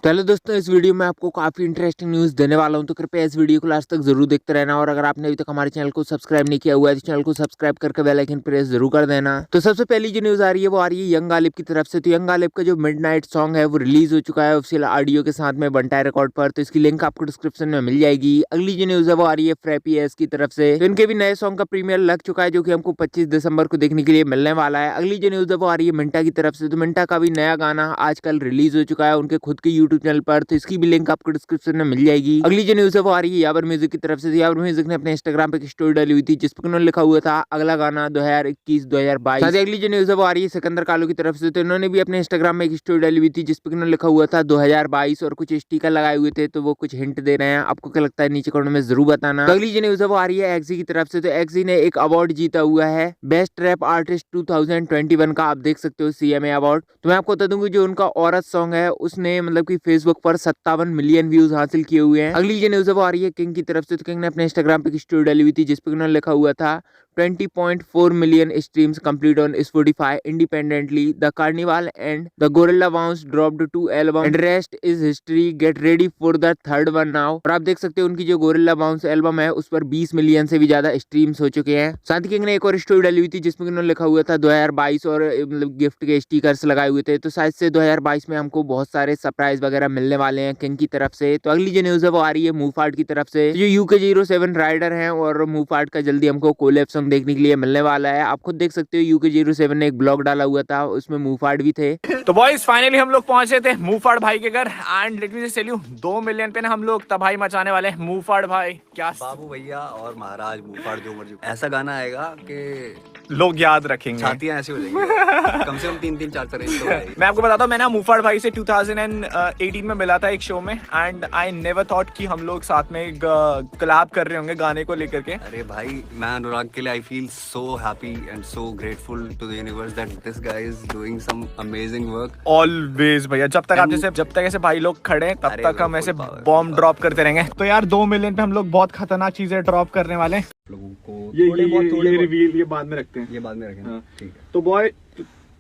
तो हेलो दोस्तों, इस वीडियो में आपको काफी इंटरेस्टिंग न्यूज देने वाला हूं, तो कृपया इस वीडियो को लास्ट तक जरूर देखते रहना। और अगर आपने अभी तक हमारे चैनल को सब्सक्राइब नहीं किया हुआ है तो चैनल को सब्सक्राइब करके बेल आइकन प्रेस जरूर कर देना। तो सबसे पहली जो न्यूज आ रही है वो आ रही है यंग गालिब की तरफ से। तो यंग गालिब का जो मिडनाइट सॉन्ग है वो रिलीज हो चुका है ऑफिशियल ऑडियो के साथ में बंटाई रिकॉर्ड पर। तो इसकी लिंक आपको डिस्क्रिप्शन में मिल जाएगी। अगली जो न्यूज है वो आ रही है फ्रैपी एस की तरफ से। तो इनके भी नए सॉन्ग का प्रीमियर लग चुका है जो कि हमको 25 दिसंबर को देखने के लिए मिलने वाला है। अगली जो न्यूज है वो आ रही है मिंटा की तरफ से। तो मिंटा का भी नया गाना आजकल रिलीज हो चुका है उनके खुद के यूट्यूब चैनल पर। तो इसकी भी लिंक आपको डिस्क्रिप्शन में मिल जाएगी। अगली जो न्यूज है वो आ रही है यावर म्यूजिक की तरफ से। यावर म्यूजिक ने अपने इंस्टाग्राम पे एक स्टोरी डाली हुई थी जिसपे उन्होंने लिखा हुआ था अगला गाना 2021-2022। साथ ही अगली जो न्यूज है वो आ रही है सिकंदर कालू की तरफ से। तो इन्होंने भी अपने इंस्टाग्राम में एक स्टोरी डाली हुई थी जिसपे उन्होंने लिखा हुआ था 2022 और कुछ स्टिकर लगाए हुए थे। तो वो कुछ हिंट दे रहे हैं, आपको क्या लगता है नीचे कमेंट में जरूर बताना। तो अगली जो न्यूज है वो आ रही है एक्सी की तरफ से। तो एक्सी ने एक अवार्ड जीता हुआ है बेस्ट रैप आर्टिस्ट 2021 का, आप देख सकते हो CMA अवार्ड। तो मैं आपको बता दूं कि जो उनका औरत सॉन्ग है उसने मतलब कि फेसबुक पर 57 मिलियन व्यूज हासिल किए हुए हैं। अगली जो न्यूज है वो आ रही है किंग की तरफ से। तो किंग ने अपने इंस्टाग्राम पे एक स्टोरी डाली हुई थी जिसपे उन्होंने लिखा हुआ था 20.4 million streams complete on Spotify independently. The Carnival and the Gorilla Bounce dropped 2 albums and rest is history. Get ready for the third one now. और आप देख सकते हो उनकी जो गोरिल्ला बाउंस एल्बम है उस पर 20 मिलियन से भी ज्यादा स्ट्रीम्स हो चुके हैं। साथ ही किंग ने एक और स्टोरी डाली हुई थी जिसमें उन्होंने लिखा हुआ था 2022 और मतलब गिफ्ट के स्टिकर्स लगाए हुए थे। तो शायद से 2022 में हमको बहुत सारे सरप्राइज वगैरह मिलने वाले हैं किंग की तरफ से। तो अगली जो न्यूज है वो आ रही है मूफार्ट की तरफ से। जो UK07 राइडर है और मूफार्ट का जल्दी हमको कोलैब देखने के लिए मिलने वाला है। आप खुद देख सकते हो UK07 ने एक ब्लॉग डाला हुआ था उसमें मूफार्ट भी थे। तो बॉयज फाइनली हम लोग पहुंचे थे मूफाड़ भाई के घर and let me just tell you 2 million पे ना हम लोग तबाही मचाने वाले हैं। मूफाड़ भाई क्या बाबू भैया और महाराज मूफाड़ जो मर्जी ऐसा गाना आएगा कि लोग याद रखेंगे, छातियां ऐसे हो जाएंगी। कम से कम 3-3 4 रेंज तो है। मैं आपको बताता हूँ, मैं ना मूफाड़ भाई से 2018 में मिला था एक शो में एंड आई नेवर थॉट कि हम लोग साथ में कोलैब कर रहे होंगे गाने को लेकर के। अरे भाई मैं अनुराग के लिए I feel so happy and so grateful to the universe that this guy is doing some amazing work always भैया। जब तक ऐसे भाई लोग खड़े हैं तब तक हम ऐसे बॉम्ब ड्रॉप करते रहेंगे। तो यार 2 मिलियन पे हम लोग बहुत खतरनाक चीजें ड्रॉप करने वाले हैं लोगों को। ये रिवील ये बाद में रखते हैं, ये बाद में रखेंगे। ठीक है तो बॉय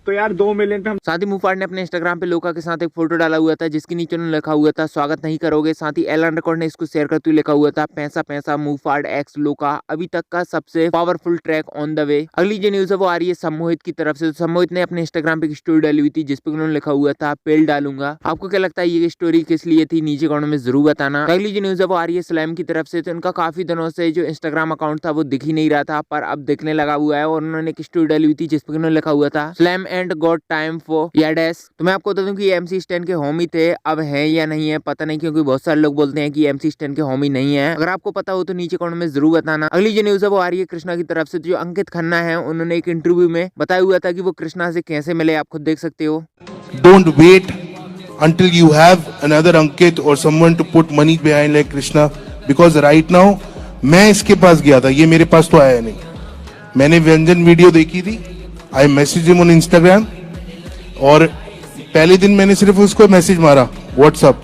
तो यार 2 मिलियन पे हम। साथ ही मूफार्ट ने अपने इंस्टाग्राम पे लोका के साथ एक फोटो डाला हुआ था जिसके नीचे उन्होंने लिखा हुआ था स्वागत नहीं करोगे। साथ ही एलन रिकॉर्ड ने इसको शेयर करते हुए लिखा हुआ था पैसा पैसा मूफार्ट एक्स लोका अभी तक का सबसे powerful track on the way. अगली जो न्यूज है वो आ रही है सम्मोहित की तरफ से। सम्मोहित ने अपने इंस्टाग्राम पे एक स्टोरी डाली हुई थी जिसपे उन्होंने लिखा हुआ था पेल डालूंगा। आपको क्या लगता है ये स्टोरी किस लिए थी, नीचे कमेंट में जरूर बताना। अगली जो न्यूज है वो आ रही है स्लैम की तरफ से। तो इनका काफी दिनों से जो इंस्टाग्राम अकाउंट था वो दिख ही नहीं रहा था पर अब दिखने लगा हुआ है और उन्होंने एक स्टोरी डाली हुई थी जिसपे उन्होंने लिखा हुआ था slam and got time for याडेस। तो मैं आपको बता दूं कि MC स्टैन के होमी थे, अब हैं या नहीं है पता नहीं क्योंकि बहुत सारे लोग बोलते हैं कि MC स्टैन के होमी नहीं है। अगर आपको पता हो तो नीचे कमेंट में जरूर बताना। अगली जो न्यूज है वो आ रही है कृष्णा की तरफ से। जो अंकित खन्ना है उन्होंने एक इंटरव्यू में बताया हुआ था कि वो कृष्णा से कैसे मिले, आप खुद देख सकते हो। Don't wait until you have another Ankit or someone to put money behind like Krishna because right now मैं इसके पास गया था, ये मेरे पास तो आया नहीं। मैंने व्यंजन वीडियो देखी थी, I messaged him on Instagram और पहले दिन मैंने सिर्फ उसको मैसेज मारा व्हाट्सअप,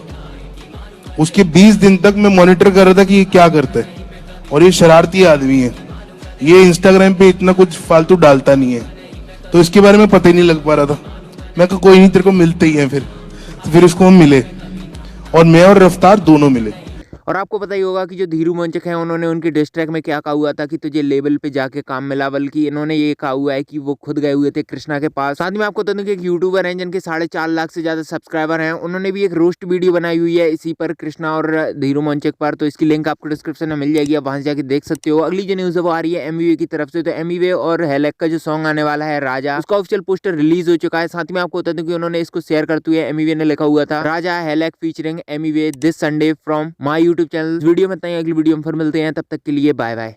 उसके 20 दिन तक मैं मॉनिटर कर रहा था कि ये क्या करता है। और ये शरारती आदमी है, ये इंस्टाग्राम पे इतना कुछ फालतू डालता नहीं है तो इसके बारे में पता ही नहीं लग पा रहा था। मैं कहा कोई नहीं, तेरे को मिलते ही है। फिर उसको हम मिले और मैं और रफ्तार दोनों मिले। और आपको पता ही होगा कि जो धीरुमोंचक है उन्होंने उनके डिस ट्रैक में क्या कहा हुआ था कि तुझे लेवल पे जाके काम मिला, बल्कि इन्होंने ये कहा हुआ है कि वो खुद गए हुए थे कृष्णा के पास। साथ में आपको बता दूं कि एक यूट्यूबर हैं जिनके 4.5 लाख से ज्यादा सब्सक्राइबर हैं, उन्होंने भी एक रोस्ट वीडियो बनाई हुई है इसी पर कृष्णा और धीरुमोंचक पर। तो इसकी लिंक आपको डिस्क्रिप्शन में मिल जाएगी, आप वहां से जाके देख सकते हो। अगली जो न्यूज है वो आ रही है Emiway की तरफ से। तो Emiway और हेलेक का जो सॉन्ग आने वाला है राजा, उसका ऑफिशियल पोस्टर रिलीज हो चुका है। साथ में आपको बता दूं कि उन्होंने इसको शेयर करते हुए Emiway ने लिखा हुआ था राजा हेलेक featuring Emiway this Sunday from my YouTube channel. Video में अगली वीडियो में फिर मिलते हैं, तब तक के लिए बाय बाय।